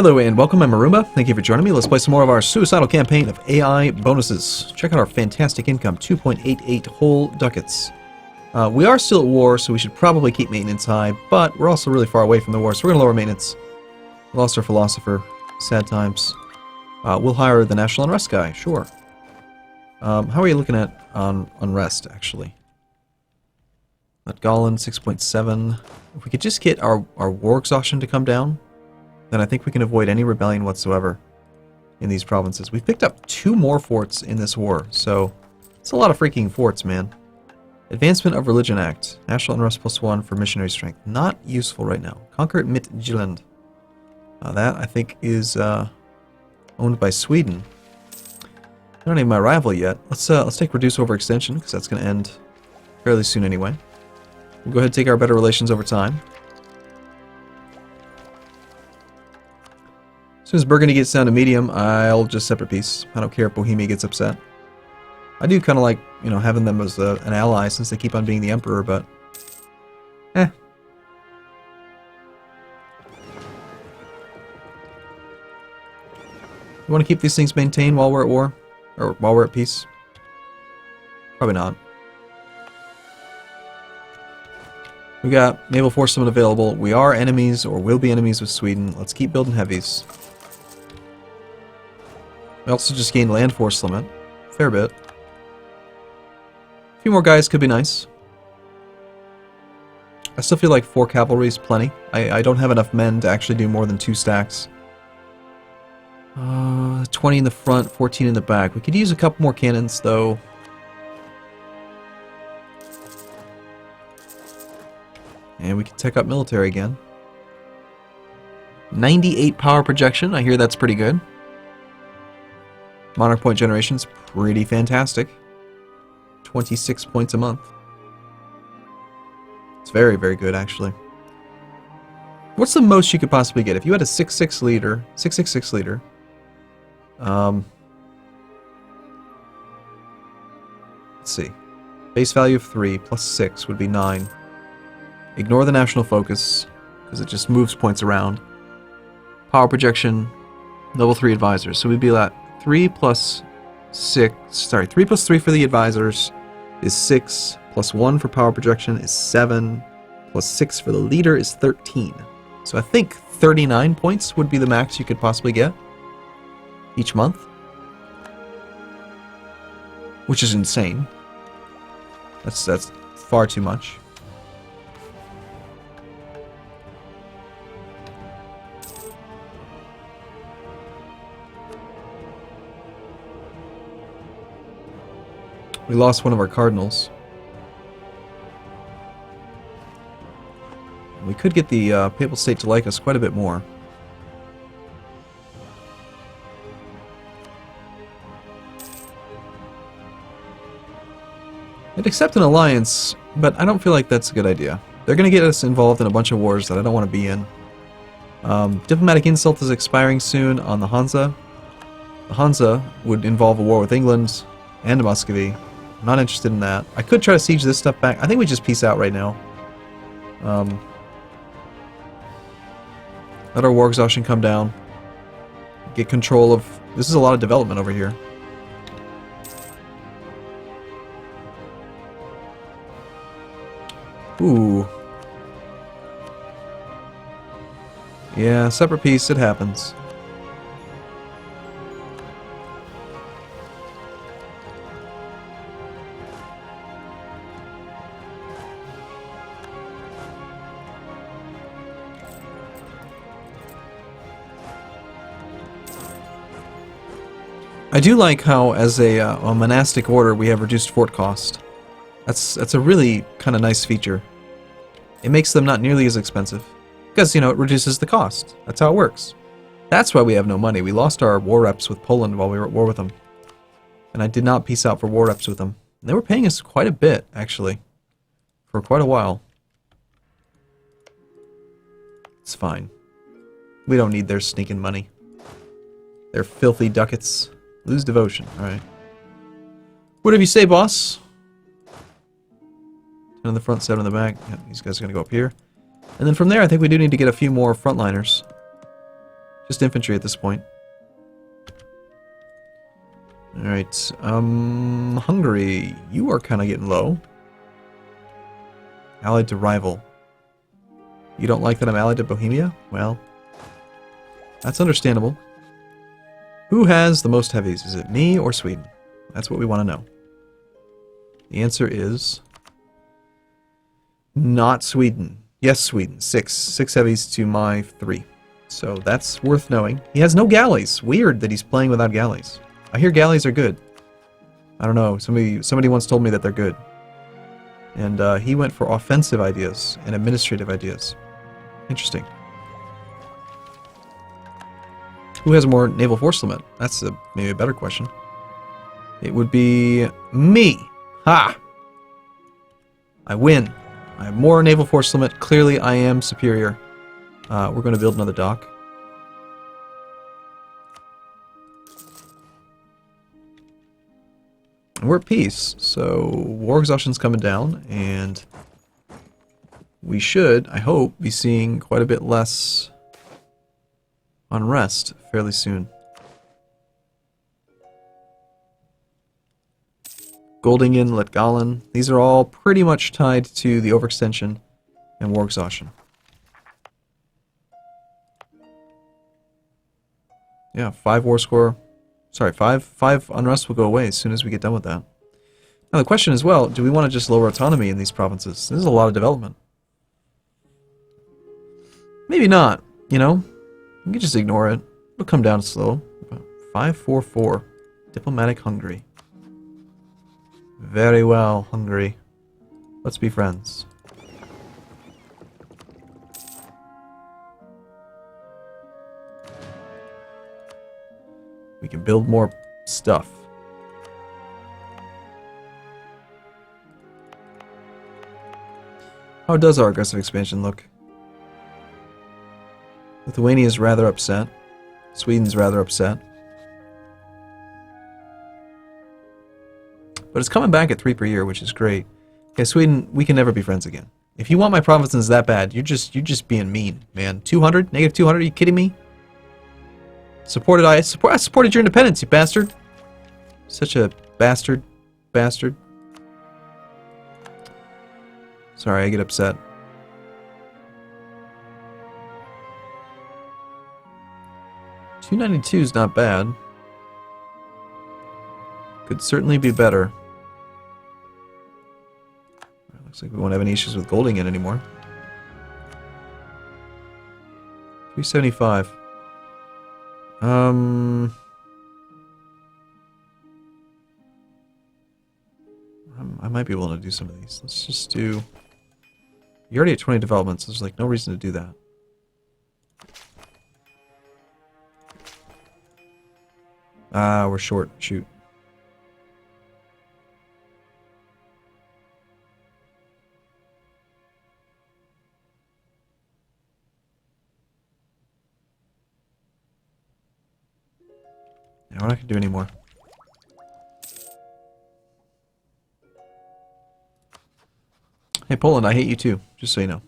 Hello and welcome, I'm Arumba. Thank you for joining me. Let's play some more of our Suicidal campaign of AI bonuses. Check out our fantastic income, 2.88 whole ducats. We are still at war, so we should probably keep maintenance high, but we're also really far away from the war, so we're going to lower maintenance. Lost our philosopher. Sad times. We'll hire the National Unrest guy, sure. How are you looking at on unrest, actually? At Golan, 6.7. If we could just get our war exhaustion to come down, then I think we can avoid any rebellion whatsoever in these provinces. We've picked up 2 more forts in this war, so it's a lot of freaking forts, man. Advancement of Religion Act. National Unrest +1 for missionary strength. Not useful right now. Conquer Midtjylland. That, I think, is owned by Sweden. Not even my rival yet. Let's take Reduce Overextension, because that's going to end fairly soon anyway. We'll go ahead and take our better relations over time. As soon as Burgundy gets down to medium, I'll just separate peace. I don't care if Bohemia gets upset. I do kind of like, you know, having them as an ally since they keep on being the emperor, but You want to keep these things maintained while we're at war? Or while we're at peace? Probably not. We got naval force summit available. We are enemies, or will be enemies with Sweden. Let's keep building heavies. We also just gained land force limit. Fair bit. A few more guys could be nice. I still feel like 4 cavalry is plenty. I don't have enough men to actually do more than 2 stacks. 20 in the front, 14 in the back. We could use a couple more cannons, though. And we can tech up military again. 98 power projection. I hear that's pretty good. Monarch point generation's pretty fantastic. 26 points a month. It's very, very good, actually. What's the most you could possibly get? If you had a 6.6 leader, 6.66 leader, let's see. Base value of 3 plus 6 would be 9. Ignore the national focus, because it just moves points around. Power projection, level 3 advisors. So we'd be at 3 plus 6, sorry, 3 plus 3 for the advisors is 6, plus 1 for power projection is 7, plus 6 for the leader is 13. So I think 39 points would be the max you could possibly get each month, which is insane. That's far too much. We lost one of our cardinals. We could get the Papal State to like us quite a bit more. I'd accept an alliance, but I don't feel like that's a good idea. They're going to get us involved in a bunch of wars that I don't want to be in. Diplomatic insult is expiring soon on the Hansa. The Hansa would involve a war with England and Muscovy. I'm not interested in that. I could try to siege this stuff back. I think we just peace out right now. Let our war exhaustion come down. Get control of... This is a lot of development over here. Ooh. Yeah, separate peace, it happens. I do like how, as a monastic order, we have reduced fort cost. That's a really kind of nice feature. It makes them not nearly as expensive. Because, you know, it reduces the cost. That's how it works. That's why we have no money. We lost our war reps with Poland while we were at war with them. And I did not peace out for war reps with them. And they were paying us quite a bit, actually. For quite a while. It's fine. We don't need their sneaking money. Their filthy ducats. Lose devotion, alright. Whatever you say, boss. 10 in the front, 7 in the back. Yep, these guys are going to go up here. And then from there, I think we do need to get a few more frontliners. Just infantry at this point. Alright, Hungary, you are kind of getting low. Allied to rival. You don't like that I'm allied to Bohemia? Well, that's understandable. Who has the most heavies? Is it me or Sweden? That's what we want to know. The answer is... not Sweden. Yes, Sweden. 6. 6 heavies to my 3. So that's worth knowing. He has no galleys. Weird that he's playing without galleys. I hear galleys are good. I don't know. Somebody once told me that they're good. And he went for offensive ideas and administrative ideas. Interesting. Who has more naval force limit? That's maybe a better question. It would be me. Ha! I win. I have more naval force limit. Clearly, I am superior. We're going to build another dock. And we're at peace, so war exhaustion's coming down, and we should, I hope, be seeing quite a bit less unrest fairly soon. Goldingen, Letgalen, these are all pretty much tied to the overextension and war exhaustion. Yeah, 5 war score. Sorry, 5 unrest will go away as soon as we get done with that. Now the question is, well, do we want to just lower autonomy in these provinces? This is a lot of development. Maybe not, you know? You can just ignore it. It'll come down slow. 544. Diplomatic Hungary. Very well, Hungary. Let's be friends. We can build more stuff. How does our aggressive expansion look? Lithuania's rather upset. Sweden's rather upset. But it's coming back at 3 per year, which is great. Okay, Sweden, we can never be friends again. If you want my provinces that bad, you're just being mean, man. 200? Negative 200? Are you kidding me? I supported your independence, you bastard. Such a bastard. Bastard. Sorry, I get upset. $292 is not bad. Could certainly be better. Looks like we won't have any issues with Goldingen anymore. 375. I might be willing to do some of these. Let's just do... You're already at 20 developments. There's like no reason to do that. Ah, we're short. Shoot. Yeah, we're not going to do any more. Hey, Poland, I hate you too, just so you know.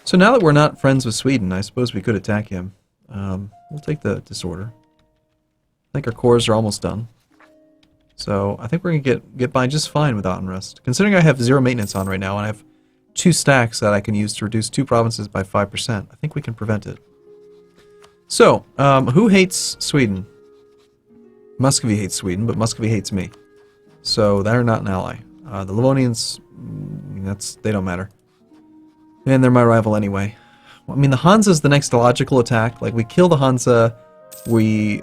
So now that we're not friends with Sweden, I suppose we could attack him. We'll take the disorder. I think our cores are almost done. So I think we're going to get by just fine without unrest. Considering I have 0 maintenance on right now, and I have 2 stacks that I can use to reduce 2 provinces by 5%, I think we can prevent it. So, who hates Sweden? Muscovy hates Sweden, but Muscovy hates me. So they're not an ally. The Livonians, they don't matter. And they're my rival anyway. I mean, the Hansa's the next logical attack. Like, we kill the Hansa, we,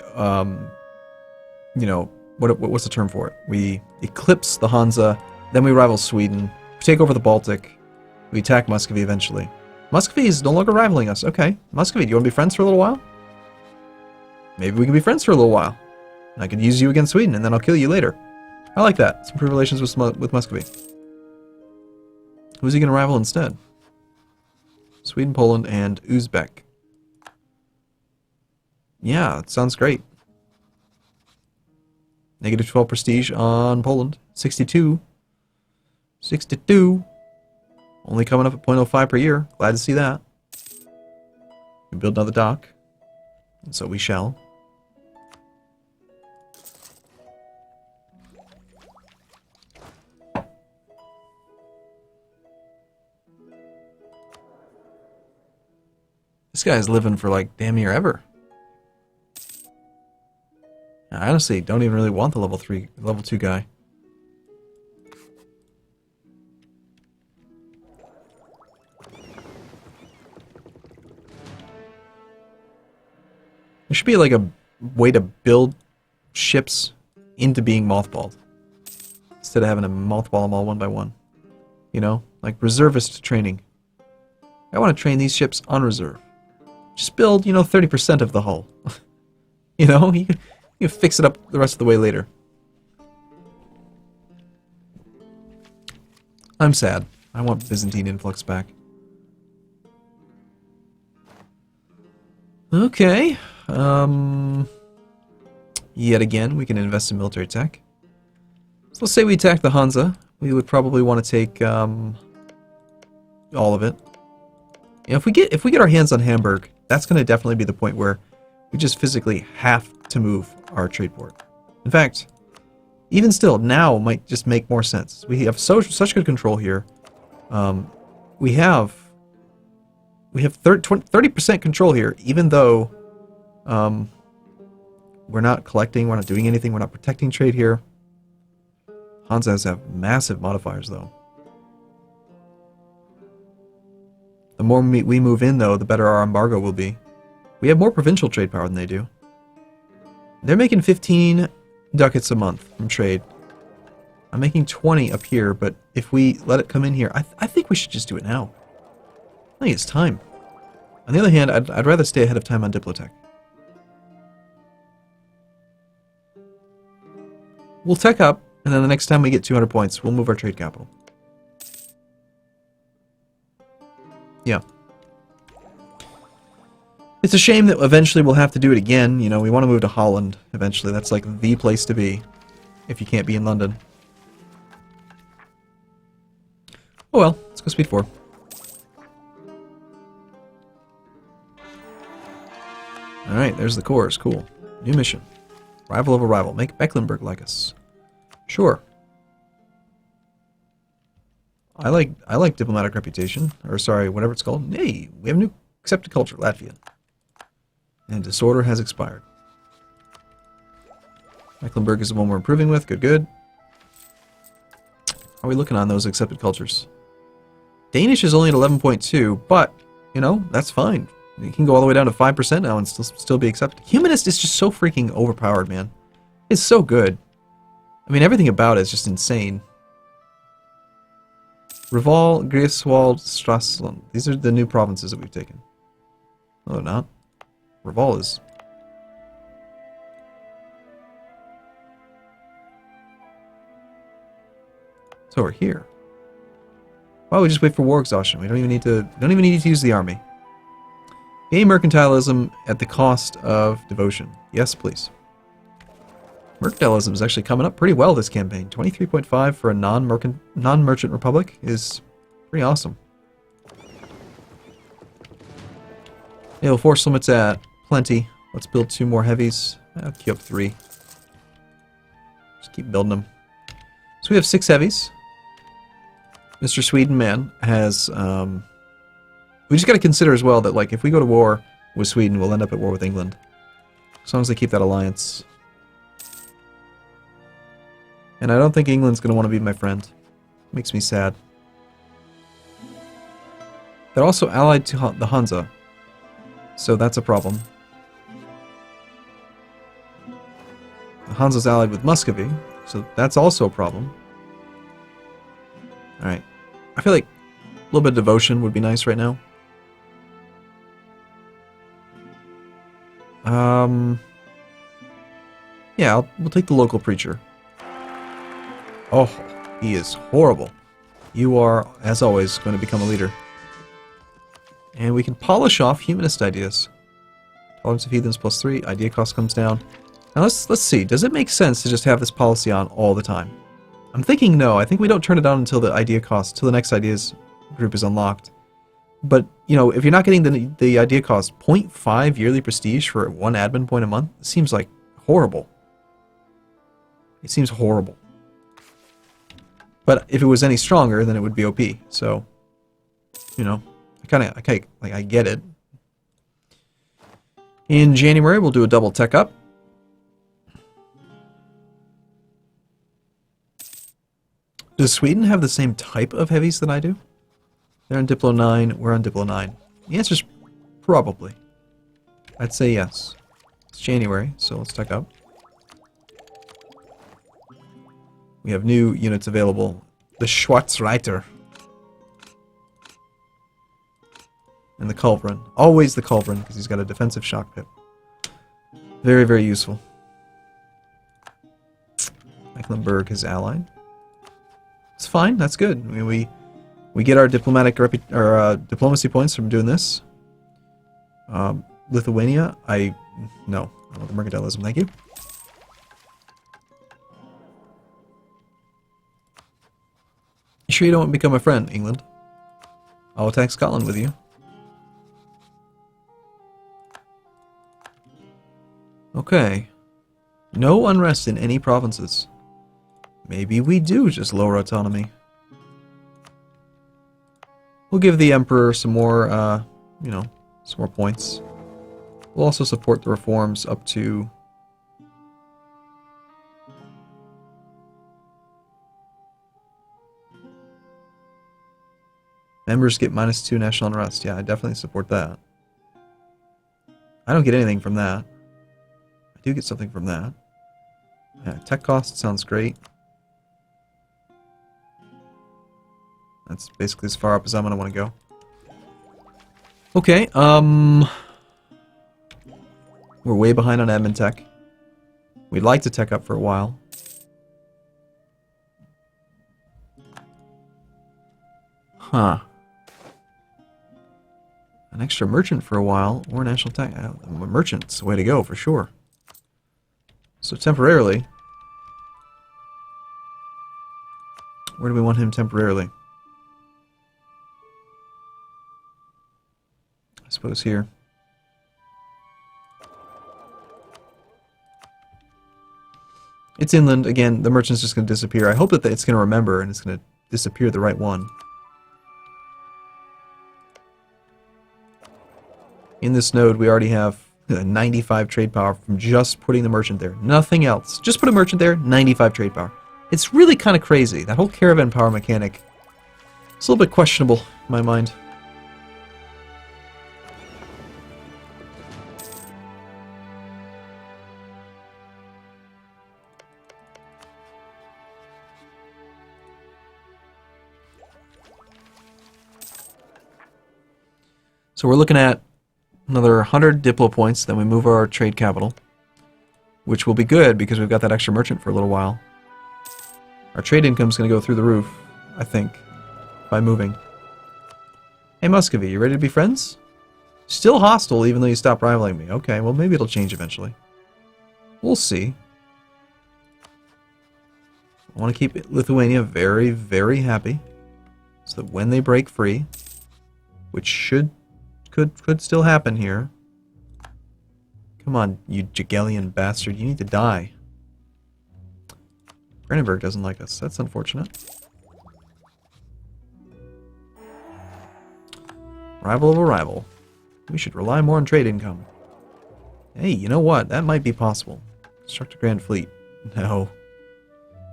you know, what's the term for it? We eclipse the Hansa, then we rival Sweden, we take over the Baltic, we attack Muscovy eventually. Muscovy is no longer rivaling us. Okay, Muscovy, do you want to be friends for a little while? Maybe we can be friends for a little while. I could use you against Sweden, and then I'll kill you later. I like that. Let's improve relations with Muscovy. Who's he going to rival instead? Sweden, Poland, and Uzbek. Yeah, it sounds great. Negative 12 prestige on Poland. 62. 62. Only coming up at 0.05 per year. Glad to see that. We build another dock. And so we shall. This guy's living for like damn near ever. I honestly don't even really want the level 2 guy. There should be like a way to build ships into being mothballed. Instead of having to mothball them all one by one. You know? Like reservist training. I want to train these ships on reserve. Just build, you know, 30% of the hull. You know? You can fix it up the rest of the way later. I'm sad. I want Byzantine influx back. Okay. Yet again, we can invest in military tech. So let's say we attack the Hansa. We would probably want to take all of it. You know, if we get our hands on Hamburg, that's going to definitely be the point where we just physically have to move our trade port. In fact, even still, now might just make more sense. We have such good control here. We have 30% control here, even though we're not collecting, we're not doing anything, we're not protecting trade here. Hansas have massive modifiers, though. The more we move in, though, the better our embargo will be. We have more provincial trade power than they do. They're making 15 ducats a month from trade. I'm making 20 up here, but if we let it come in here, I think we should just do it now. I think it's time. On the other hand, I'd rather stay ahead of time on Diplotech. We'll tech up, and then the next time we get 200 points, we'll move our trade capital. Yeah. It's a shame that eventually we'll have to do it again. You know, we want to move to Holland eventually. That's like the place to be if you can't be in London. Oh well, let's go speed 4. Alright, there's the cores. Cool. New mission. Rival of a rival. Make Mecklenburg like us. Sure. I like diplomatic reputation. Or sorry, whatever it's called. Hey, we have a new accepted culture, Latvia. And disorder has expired. Mecklenburg is the one we're improving with. Good, good. How are we looking on those accepted cultures? Danish is only at 11.2, but, you know, that's fine. You can go all the way down to 5% now and still be accepted. Humanist is just so freaking overpowered, man. It's so good. I mean, everything about it is just insane. Reval, Greifswald, Stralsund. These are the new provinces that we've taken. No, they're not. Reval is... It's over here. Why don't we just wait for war exhaustion? We don't even need to use the army. Gain mercantilism at the cost of devotion. Yes, please. Mercantilism is actually coming up pretty well this campaign. 23.5 for a non-merchant republic is pretty awesome. Naval force limits at plenty. Let's build 2 more heavies. I'll queue up 3. Just keep building them. So we have 6 heavies. Mr. Sweden man has... we just got to consider as well that, like, if we go to war with Sweden, we'll end up at war with England. As long as they keep that alliance. And I don't think England's going to want to be my friend. Makes me sad. They're also allied to the Hansa. So that's a problem. The Hansa's allied with Muscovy. So that's also a problem. Alright. I feel like a little bit of devotion would be nice right now. Yeah, we'll take the local preacher. Oh, he is horrible. You are, as always, going to become a leader. And we can polish off humanist ideas. Tolerance of heathens +3, idea cost comes down. Now let's see, does it make sense to just have this policy on all the time? I'm thinking no. I think we don't turn it on until the idea cost, till the next ideas group is unlocked. But, you know, if you're not getting the idea cost, 0.5 yearly prestige for 1 admin point a month, it seems like horrible. It seems horrible. But if it was any stronger, then it would be OP. So, you know, I get it. In January, we'll do a double tech up. Does Sweden have the same type of heavies that I do? They're on Diplo 9, we're on Diplo 9. The answer's probably. I'd say yes. It's January, so let's tech up. We have new units available. The Schwarzreiter. And the Culverin. Always the Culverin, because he's got a defensive shock pip. Very, very useful. Mecklenburg is allied. It's fine, that's good. I mean, we get our diplomacy points from doing this. Lithuania, no. I want the mercantilism, thank you. You sure you don't want to become a friend, England? I'll attack Scotland with you. Okay. No unrest in any provinces. Maybe we do just lower autonomy. We'll give the Emperor some more, you know, some more points. We'll also support the reforms up to... Members get -2 national unrest. Yeah, I definitely support that. I don't get anything from that. I do get something from that. Yeah, tech cost sounds great. That's basically as far up as I'm gonna want to go. Okay, we're way behind on admin tech. We'd like to tech up for a while. Huh. An extra merchant for a while, or national tech. Merchant's the way to go, for sure. So temporarily... Where do we want him temporarily? I suppose here. It's inland. Again, the merchant's just going to disappear. I hope that it's going to remember and it's going to disappear the right one. In this node, we already have 95 trade power from just putting the merchant there. Nothing else. Just put a merchant there, 95 trade power. It's really kind of crazy. That whole caravan power mechanic, it's a little bit questionable in my mind. So we're looking at another 100 Diplo points, then we move our trade capital, which will be good because we've got that extra merchant for a little while. Our trade income is going to go through the roof, I think, by moving. Hey Muscovy, you ready to be friends? Still hostile even though you stopped rivaling me. Okay, well maybe it'll change eventually. We'll see. I want to keep Lithuania very, very happy, so that when they break free, which could still happen here. Come on, you Jagellian bastard, you need to die. Brandenburg doesn't like us. That's unfortunate. Rival of a rival. We should rely more on trade income. Hey, you know what? That might be possible. Construct a Grand Fleet. No.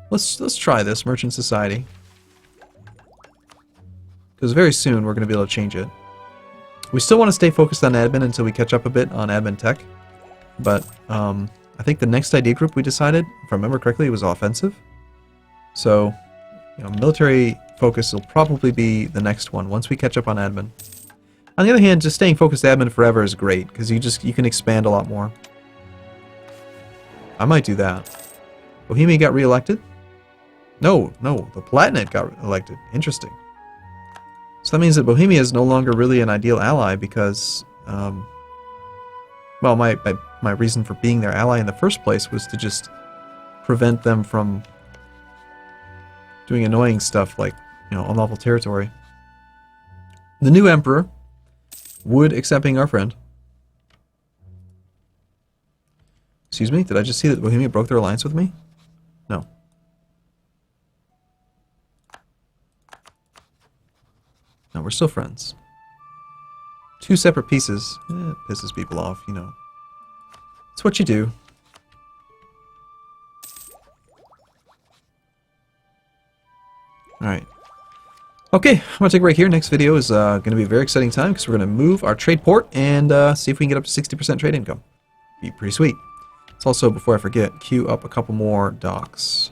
Let's try this, Merchant Society. Because very soon we're going to be able to change it. We still want to stay focused on admin until we catch up a bit on admin tech. But I think the next idea group we decided, if I remember correctly, was offensive. So, you know, military focus will probably be the next one once we catch up on admin. On the other hand, just staying focused admin forever is great because you can expand a lot more. I might do that. Bohemia got re-elected? No, the Palatinate got elected. Interesting. So that means that Bohemia is no longer really an ideal ally because, well, my reason for being their ally in the first place was to just prevent them from doing annoying stuff like, you know, unlawful territory. The new emperor Wood accepting our friend. Excuse me, did I just see that Bohemia broke their alliance with me? No. No, we're still friends. Two separate pieces. It pisses people off, you know. It's what you do. Alright. Okay, I'm going to take a break here. Next video is going to be a very exciting time because we're going to move our trade port and see if we can get up to 60% trade income. Be pretty sweet. Let's also, before I forget, queue up a couple more docks.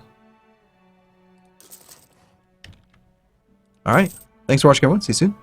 Alright, thanks for watching everyone. See you soon.